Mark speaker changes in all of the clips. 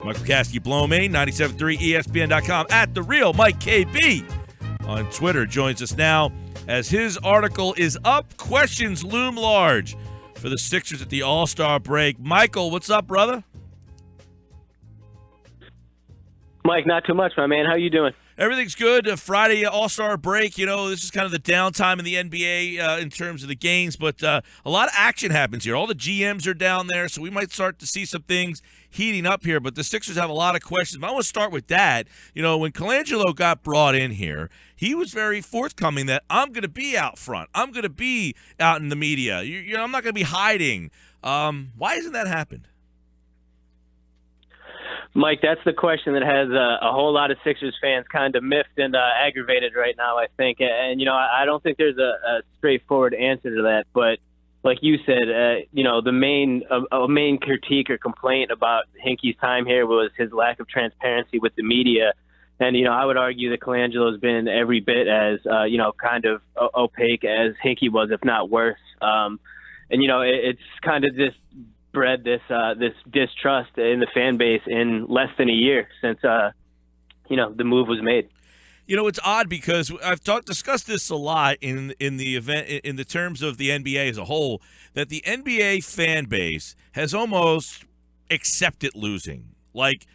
Speaker 1: Michael Kaskey-Blomain, 97.3 ESPN.com, at The Real Mike KB on Twitter joins us now as his article is up. Questions loom large for the Sixers at the All-Star break. Michael, what's up, brother?
Speaker 2: Mike, not too much, my man. How you doing?
Speaker 1: Everything's good. Friday All-Star break. You know, this is kind of the downtime in the NBA in terms of the games, but a lot of action happens here. All the GMs are down there, so we might start to see some things heating up here, but the Sixers have a lot of questions. But I want to start with that. You know, when Colangelo got brought in here, he was very forthcoming that I'm going to be out front. I'm going to be out in the media. You know, I'm not going to be hiding. Why hasn't that happened?
Speaker 2: Mike, that's the question that has a whole lot of Sixers fans kind of miffed and aggravated right now, I think. And, you know, I don't think there's a straightforward answer to that. But like you said, you know, the main critique or complaint about Hinkie's time here was his lack of transparency with the media. And, you know, I would argue that Colangelo's been every bit as, you know, kind of opaque as Hinkie was, if not worse. And, you know, it's kind of just bred this distrust in the fan base in less than a year since you know, the move was made.
Speaker 1: You know, it's odd because I've discussed this a lot in the event in the terms of the NBA as a whole, that the NBA fan base has almost accepted losing. Like,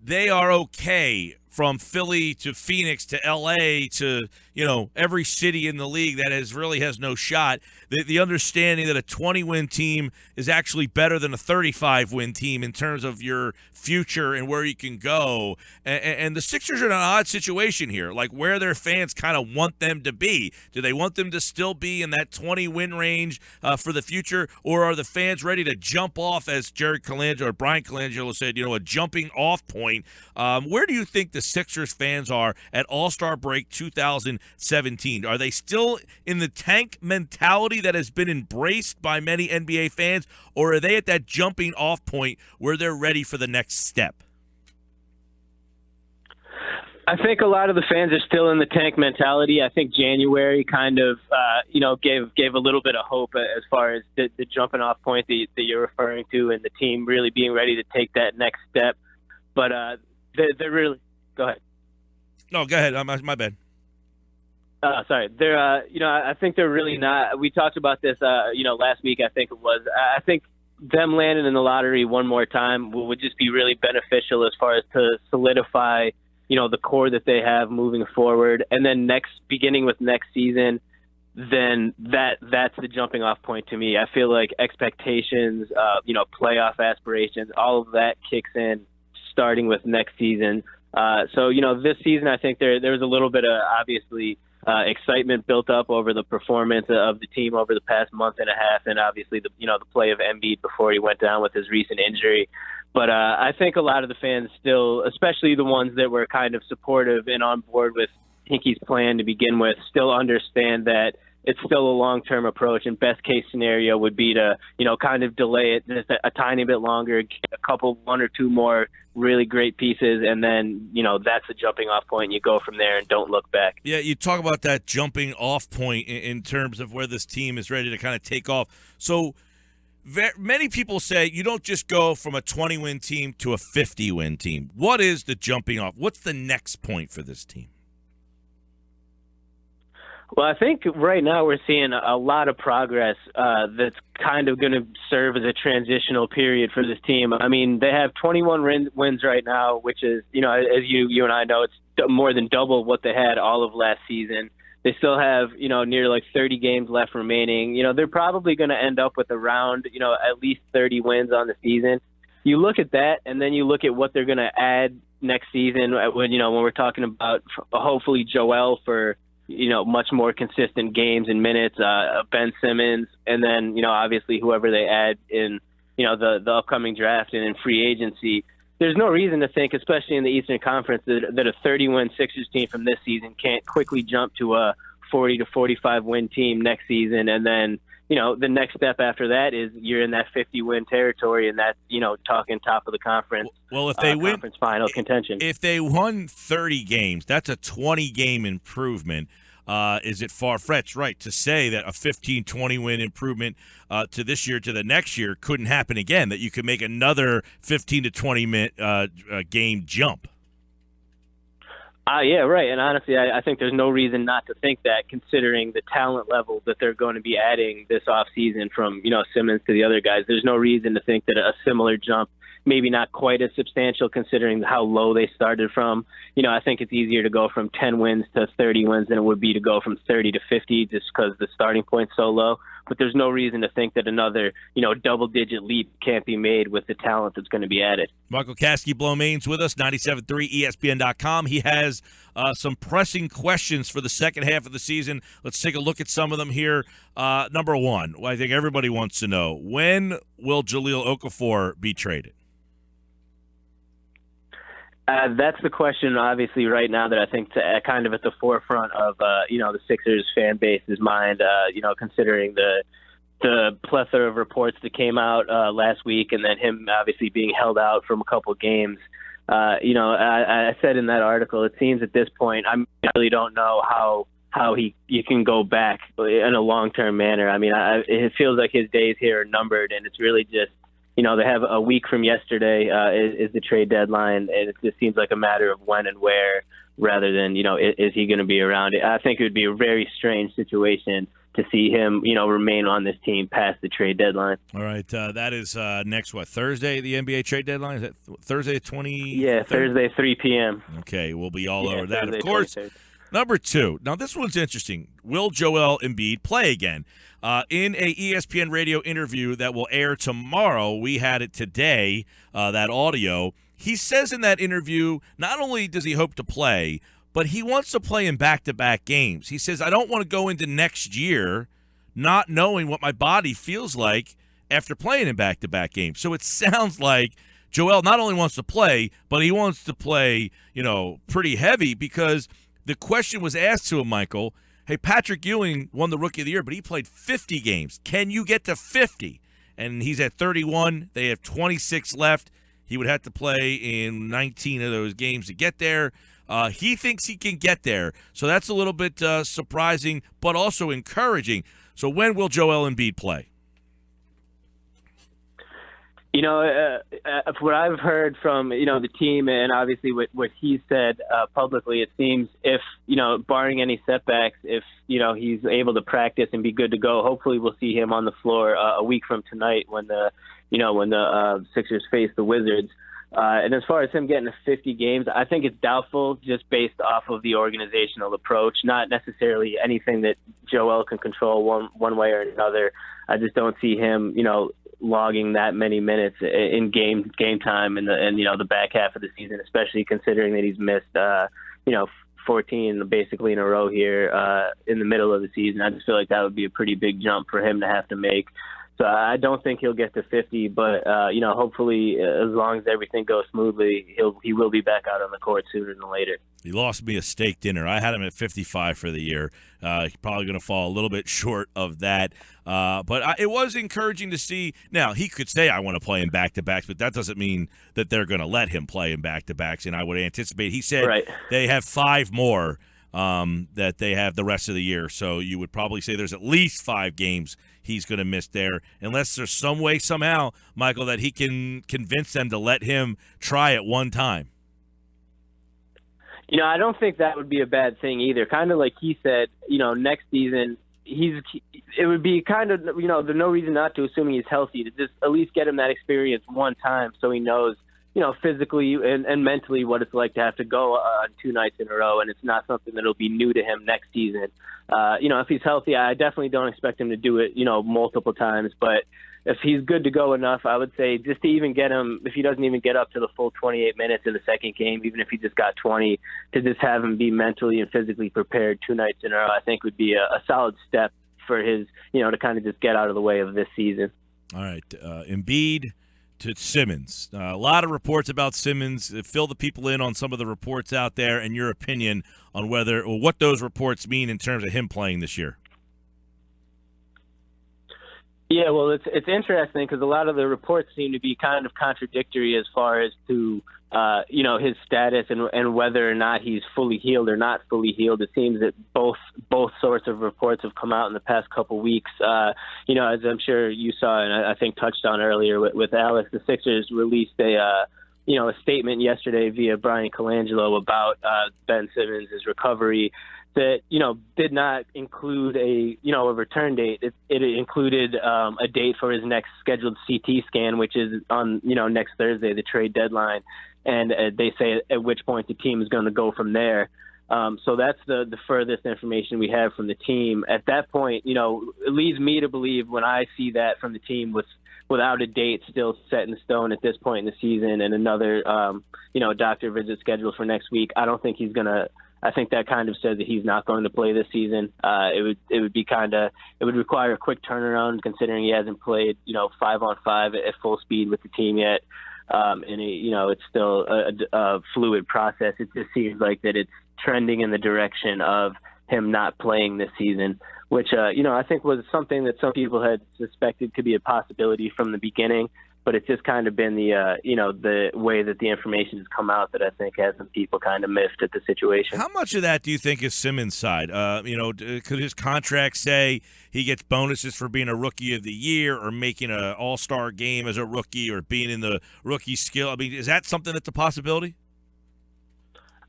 Speaker 1: they are okay from Philly to Phoenix to LA to, you know, every city in the league that really has no shot. The understanding that a 20-win team is actually better than a 35-win team in terms of your future and where you can go. And the Sixers are in an odd situation here, like where their fans kind of want them to be. Do they want them to still be in that 20-win range for the future, or are the fans ready to jump off, as Jared Colangelo or Brian Colangelo said, you know, a jumping off point? Where do you think the Sixers fans are at All-Star break 2017? Are they still in the tank mentality that has been embraced by many NBA fans, or are they at that jumping off point where they're ready for the next step?
Speaker 2: I think a lot of the fans are still in the tank mentality. I think January kind of, you know, gave a little bit of hope as far as the jumping off point that you're referring to, and the team really being ready to take that next step. But they're really – go ahead.
Speaker 1: No, go ahead. My bad.
Speaker 2: Sorry. They're, you know, I think they're really not. We talked about this, you know, last week, I think it was. I think them landing in the lottery one more time would just be really beneficial as far as to solidify, you know, the core that they have moving forward. And then beginning with next season, then that's the jumping off point to me. I feel like expectations, you know, playoff aspirations, all of that kicks in starting with next season. So, you know, this season, I think there was a little bit of, obviously, excitement built up over the performance of the team over the past month and a half, and obviously the play of Embiid before he went down with his recent injury. But I think a lot of the fans still, especially the ones that were kind of supportive and on board with Hinkie's plan to begin with, still understand that it's still a long-term approach, and best case scenario would be to, you know, kind of delay it just a tiny bit longer, get one or two more really great pieces, and then, you know, that's the jumping off point. You go from there and don't look back.
Speaker 1: Yeah, you talk about that jumping off point in terms of where this team is ready to kind of take off. So many people say you don't just go from a 20-win team to a 50-win team. What is the jumping off? What's the next point for this team?
Speaker 2: Well, I think right now we're seeing a lot of progress that's kind of going to serve as a transitional period for this team. I mean, they have 21 wins right now, which is, you know, as you and I know, it's more than double what they had all of last season. They still have, you know, near like 30 games left remaining. You know, they're probably going to end up with around, you know, at least 30 wins on the season. You look at that, and then you look at what they're going to add next season when, you know, when we're talking about hopefully Joel for, you know, much more consistent games and minutes, Ben Simmons, and then, you know, obviously whoever they add in, you know, the upcoming draft and in free agency. There's no reason to think, especially in the Eastern Conference, that a 30-win Sixers team from this season can't quickly jump to a 40 to 45-win team next season. And then, you know, the next step after that is you're in that 50-win territory, and that's, you know, talking top of the conference.
Speaker 1: Well, if they win
Speaker 2: conference final contention.
Speaker 1: If they won 30 games, that's a 20-game improvement. is it far-fetched, right, to say that a 15-20 win improvement to this year to the next year couldn't happen again, that you could make another 15 to 20 game jump?
Speaker 2: Yeah, right. And honestly, I think there's no reason not to think that, considering the talent level that they're going to be adding this offseason from, Simmons to the other guys. There's no reason to think that a similar jump, maybe not quite as substantial considering how low they started from. I think it's easier to go from 10 wins to 30 wins than it would be to go from 30 to 50 just because the starting point's so low. But there's no reason to think that another, double-digit leap can't be made with the talent that's going to be added.
Speaker 1: Michael Kaskey-Blomain's with us, 97.3 ESPN.com. He has some pressing questions for the second half of the season. Let's take a look at some of them here. Number one, I think everybody wants to know, when will Jahlil Okafor be traded?
Speaker 2: That's the question, obviously, right now that I think kind of at the forefront of, the Sixers fan base's mind, considering the plethora of reports that came out last week and then him obviously being held out from a couple of games. I said in that article, it seems at this point, I really don't know how you can go back in a long-term manner. I mean, it feels like his days here are numbered, and it's really just, they have a week from yesterday is the trade deadline, and it just seems like a matter of when and where rather than, is he going to be around? I think it would be a very strange situation to see him, remain on this team past the trade deadline.
Speaker 1: All right. That is next, Thursday, the NBA trade deadline? Is that Thursday, 20?
Speaker 2: Yeah, Thursday, 3 p.m.
Speaker 1: Okay, we'll be all over that.
Speaker 2: Thursday,
Speaker 1: Of course,
Speaker 2: 23rd.
Speaker 1: Number two. Now, this one's interesting. Will Joel Embiid play again? In a ESPN radio interview that will air tomorrow, we had it today, that audio. He says in that interview, not only does he hope to play, but he wants to play in back-to-back games. He says, I don't want to go into next year not knowing what my body feels like after playing in back-to-back games. So it sounds like Joel not only wants to play, but he wants to play, pretty heavy, because the question was asked to him, Michael, hey, Patrick Ewing won the Rookie of the Year, but he played 50 games. Can you get to 50? And he's at 31. They have 26 left. He would have to play in 19 of those games to get there. He thinks he can get there. So that's a little bit surprising, but also encouraging. So when will Joel Embiid play?
Speaker 2: What I've heard from, the team and obviously what he said publicly, it seems if, barring any setbacks, if, he's able to practice and be good to go, hopefully we'll see him on the floor a week from tonight when the Sixers face the Wizards. And as far as him getting to 50 games, I think it's doubtful just based off of the organizational approach, not necessarily anything that Joel can control one way or another. I just don't see him, logging that many minutes in game time in the back half of the season, especially considering that he's missed 14 basically in a row here in the middle of the season. I just feel like that would be a pretty big jump for him to have to make. So I don't think he'll get to 50, but hopefully as long as everything goes smoothly, he will be back out on the court sooner than later.
Speaker 1: He lost me a steak dinner. I had him at 55 for the year. He's probably going to fall a little bit short of that. But it was encouraging to see. Now, he could say, I want to play in back-to-backs, but that doesn't mean that they're going to let him play in back-to-backs. And I would anticipate, he said They have 5 more that they have the rest of the year. So you would probably say there's at least 5 games he's going to miss there, unless there's some way, somehow, Michael, that he can convince them to let him try it one time.
Speaker 2: I don't think that would be a bad thing either. Kind of like he said, next season, it would be kind of, there's no reason not to, assuming he's healthy, to just at least get him that experience one time so he knows, physically and mentally what it's like to have to go on 2 nights in a row, and it's not something that'll be new to him next season. If he's healthy, I definitely don't expect him to do it, multiple times, but if he's good to go enough, I would say just to even get him, if he doesn't even get up to the full 28 minutes in the second game, even if he just got 20, to just have him be mentally and physically prepared 2 nights in a row, I think would be a solid step for his, to kind of just get out of the way of this season.
Speaker 1: All right, Embiid to Simmons. A lot of reports about Simmons. Fill the people in on some of the reports out there and your opinion on whether or what those reports mean in terms of him playing this year.
Speaker 2: Yeah, well, it's interesting because a lot of the reports seem to be kind of contradictory as far as to his status and whether or not he's fully healed or not fully healed. It seems that both sorts of reports have come out in the past couple weeks. As I'm sure you saw and I think touched on earlier with Alex, the Sixers released a statement yesterday via Brian Colangelo about Ben Simmons' recovery that, did not include a return date. It included a date for his next scheduled CT scan, which is on, next Thursday, the trade deadline. And they say at which point the team is going to go from there. So that's the furthest information we have from the team. At that point, it leads me to believe when I see that from the team without a date still set in stone at this point in the season and another, doctor visit scheduled for next week, I don't think he's going to. I think that kind of says that he's not going to play this season. It would require a quick turnaround considering he hasn't played, 5-on-5 at full speed with the team yet. It's still a fluid process. It just seems like that it's trending in the direction of him not playing this season, which, I think was something that some people had suspected could be a possibility from the beginning. But it's just kind of been the way that the information has come out that I think has some people kind of miffed at the situation.
Speaker 1: How much of that do you think is Simmons' side? Could his contract say he gets bonuses for being a rookie of the year or making an all-star game as a rookie or being in the rookie skill? I mean, is that something that's a possibility?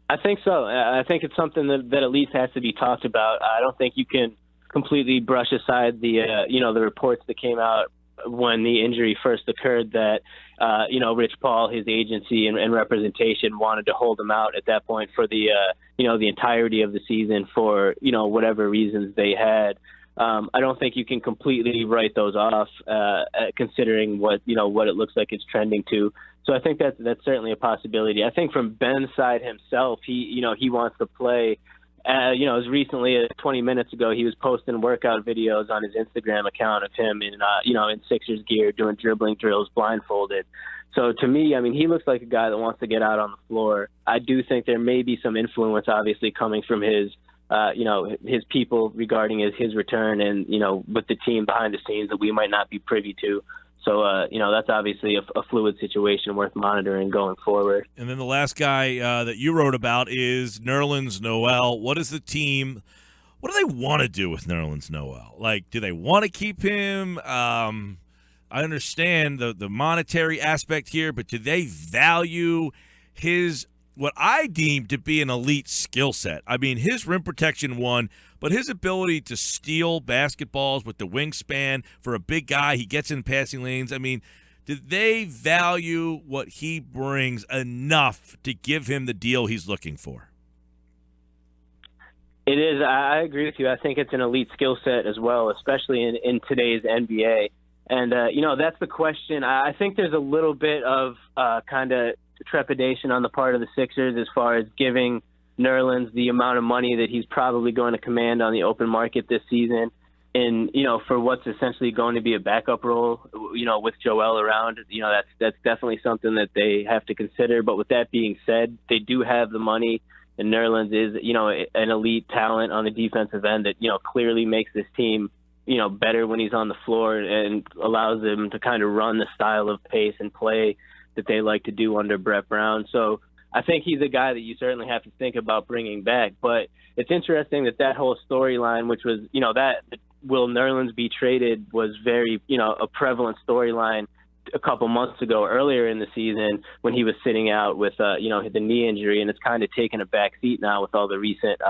Speaker 2: I think so. I think it's something that at least has to be talked about. I don't think you can completely brush aside the reports that came out when the injury first occurred that, Rich Paul, his agency and representation wanted to hold him out at that point for the entirety of the season for, whatever reasons they had. I don't think you can completely write those off, considering what it looks like it's trending to. So I think that's certainly a possibility. I think from Ben's side himself, he wants to play. As recently as 20 minutes ago, he was posting workout videos on his Instagram account of him in Sixers gear doing dribbling drills blindfolded. So to me, I mean, he looks like a guy that wants to get out on the floor. I do think there may be some influence, obviously, coming from his people regarding his return and, with the team behind the scenes that we might not be privy to. So, that's obviously a fluid situation worth monitoring going forward.
Speaker 1: And then the last guy that you wrote about is Nerlens Noel. What do they want to do with Nerlens Noel? Like, do they want to keep him? I understand the monetary aspect here, but do they value his what I deem to be an elite skill set? I mean, his rim protection won, but his ability to steal basketballs with the wingspan for a big guy, he gets in passing lanes. I mean, do they value what he brings enough to give him the deal he's looking for?
Speaker 2: It is. I agree with you. I think it's an elite skill set as well, especially in today's NBA. And, that's the question. I think there's a little bit of kind of trepidation on the part of the Sixers as far as giving Nerlens the amount of money that he's probably going to command on the open market this season in, for what's essentially going to be a backup role, with Joel around. That's definitely something that they have to consider. But with that being said, they do have the money, and Nerlens is, an elite talent on the defensive end that, clearly makes this team, better when he's on the floor and allows them to kind of run the style of pace and play that they like to do under Brett Brown. So I think he's a guy that you certainly have to think about bringing back. But it's interesting that whole storyline, which was, that will Nerlens be traded, was very, a prevalent storyline a couple months ago, earlier in the season when he was sitting out with, the knee injury. And it's kind of taken a back seat now with all the recent,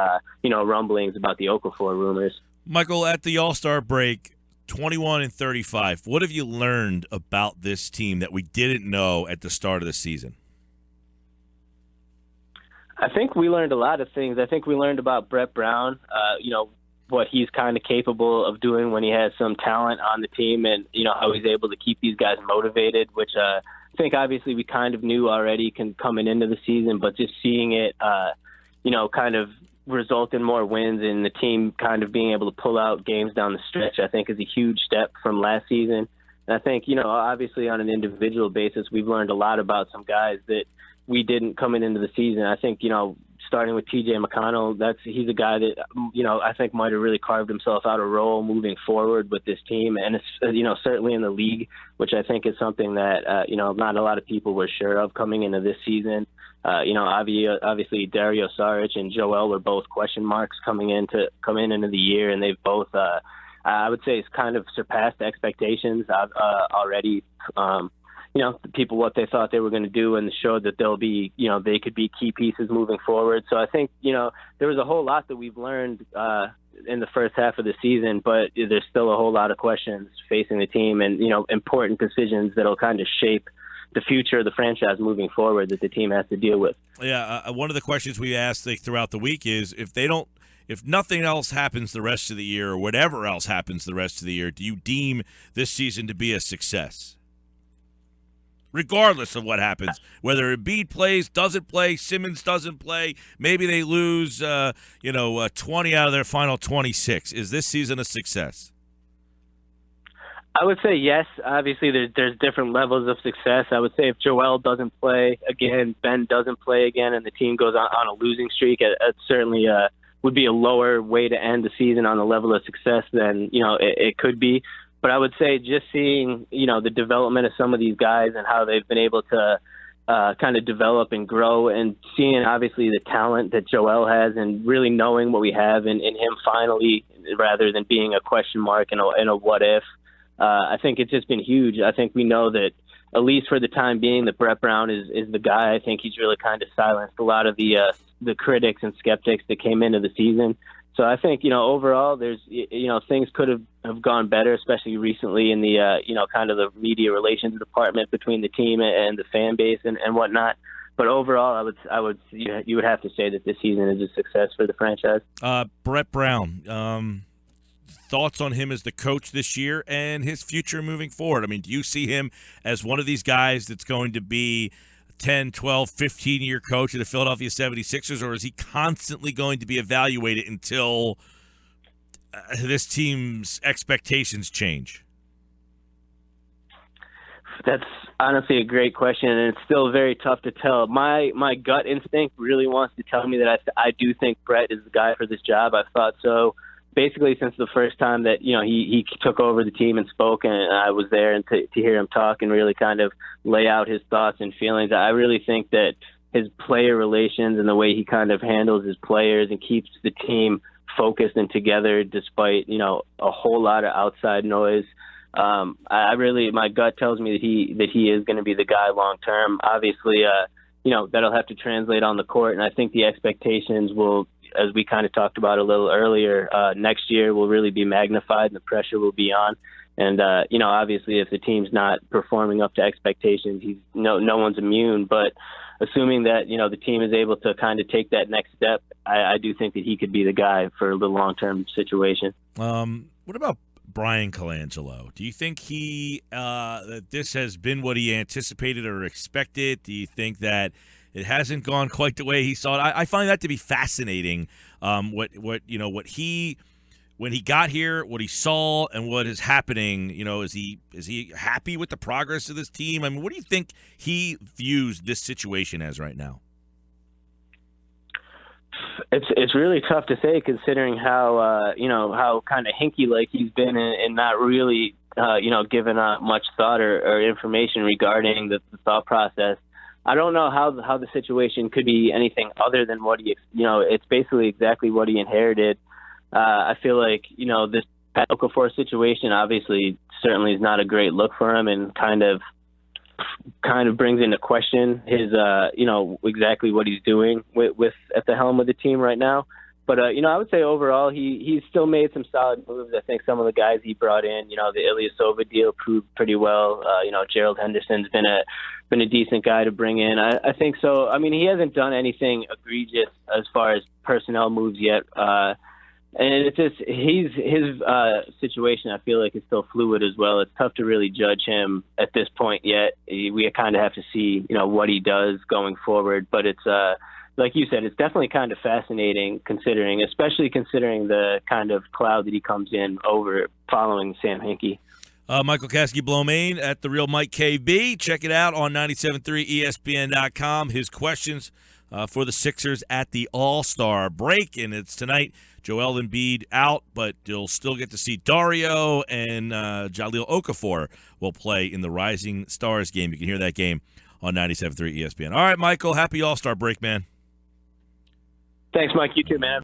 Speaker 2: rumblings about the Okafor rumors.
Speaker 1: Michael, at the All-Star break, 21-35. What have you learned about this team that we didn't know at the start of the season?
Speaker 2: I think we learned a lot of things. I think we learned about Brett Brown, what he's kind of capable of doing when he has some talent on the team and, how he's able to keep these guys motivated, which I think obviously we kind of knew already coming into the season, but just seeing it, kind of result in more wins and the team kind of being able to pull out games down the stretch, I think is a huge step from last season. And I think, obviously on an individual basis, we've learned a lot about some guys that we didn't coming into the season. I think, starting with T.J. McConnell. He's a guy that, I think might have really carved himself out a role moving forward with this team. And it's, certainly in the league, which I think is something that, not a lot of people were sure of coming into this season. Obviously Dario Saric and Joel were both question marks coming into the year, and they've both, I would say, it's kind of surpassed expectations already. The people, what they thought they were going to do, and showed that they'll be, they could be key pieces moving forward. So I think, there was a whole lot that we've learned in the first half of the season, but there's still a whole lot of questions facing the team, and, important decisions that'll kind of shape the future of the franchise moving forward that the team has to deal with.
Speaker 1: Yeah, one of the questions we asked throughout the week is if nothing else happens the rest of the year, or whatever else happens the rest of the year, do you deem this season to be a success? Regardless of what happens, whether Embiid plays, doesn't play, Simmons doesn't play, maybe they lose, 20 out of their final 26. Is this season a success?
Speaker 2: I would say yes. Obviously, there's different levels of success. I would say if Joel doesn't play again, Ben doesn't play again, and the team goes on a losing streak, it certainly would be a lower way to end the season on the level of success than it could be. But I would say just seeing the development of some of these guys and how they've been able to kind of develop and grow, and seeing obviously the talent that Joel has, and really knowing what we have in him finally, rather than being a question mark and a what if. I think it's just been huge. I think we know that, at least for the time being, that Brett Brown is the guy. I think he's really kind of silenced a lot of the critics and skeptics that came into the season. So I think, overall, there's, things could have gone better, especially recently in the, kind of the media relations department between the team and the fan base and whatnot. But overall, you would have to say that this season is a success for the franchise.
Speaker 1: Brett Brown, thoughts on him as the coach this year and his future moving forward? I mean, do you see him as one of these guys that's going to be 10, 12, 15-year coach of the Philadelphia 76ers, or is he constantly going to be evaluated until this team's expectations change?
Speaker 2: That's honestly a great question, and it's still very tough to tell. My gut instinct really wants to tell me that I do think Brett is the guy for this job. I've thought so basically since the first time that he took over the team and spoke, and I was there, and to hear him talk and really kind of lay out his thoughts and feelings. I really think that his player relations and the way he kind of handles his players and keeps the team focused and together despite a whole lot of outside noise. My gut tells me that he is going to be the guy long term. Obviously, that'll have to translate on the court, and I think the expectations will, as we kind of talked about a little earlier, next year will really be magnified and the pressure will be on. And, obviously if the team's not performing up to expectations, no one's immune. But assuming that, the team is able to kind of take that next step, I do think that he could be the guy for the long-term situation.
Speaker 1: What about Brian Colangelo? Do you think that this has been what he anticipated or expected? Do you think that it hasn't gone quite the way he saw it? I find that to be fascinating. When he got here, what he saw, and what is happening. Is he happy with the progress of this team? I mean, what do you think he views this situation as right now?
Speaker 2: It's really tough to say, considering how how kind of hinky like he's been and not really given much thought or information regarding the thought process. I don't know how the situation could be anything other than what it's basically exactly what he inherited. I feel like, this Okafor situation obviously certainly is not a great look for him, and kind of brings into question his, exactly what he's doing with at the helm of the team right now. But, I would say overall he's still made some solid moves. I think some of the guys he brought in, the Ilyasova deal proved pretty well. Gerald Henderson's been a decent guy to bring in. I think so. I mean, he hasn't done anything egregious as far as personnel moves yet. And it's just his situation, I feel like, is still fluid as well. It's tough to really judge him at this point yet. We kind of have to see, what he does going forward. But it's, like you said, it's definitely kind of fascinating especially considering the kind of cloud that he comes in over following Sam Hinkie.
Speaker 1: Michael Kaskey-Blomain at The Real Mike KB. Check it out on 97.3 ESPN.com. His questions for the Sixers at the All-Star break. And it's tonight. Joel Embiid out, but you'll still get to see Dario and Jahlil Okafor will play in the Rising Stars game. You can hear that game on 97.3 ESPN. All right, Michael, happy All-Star break, man.
Speaker 2: Thanks, Mike. You too, man.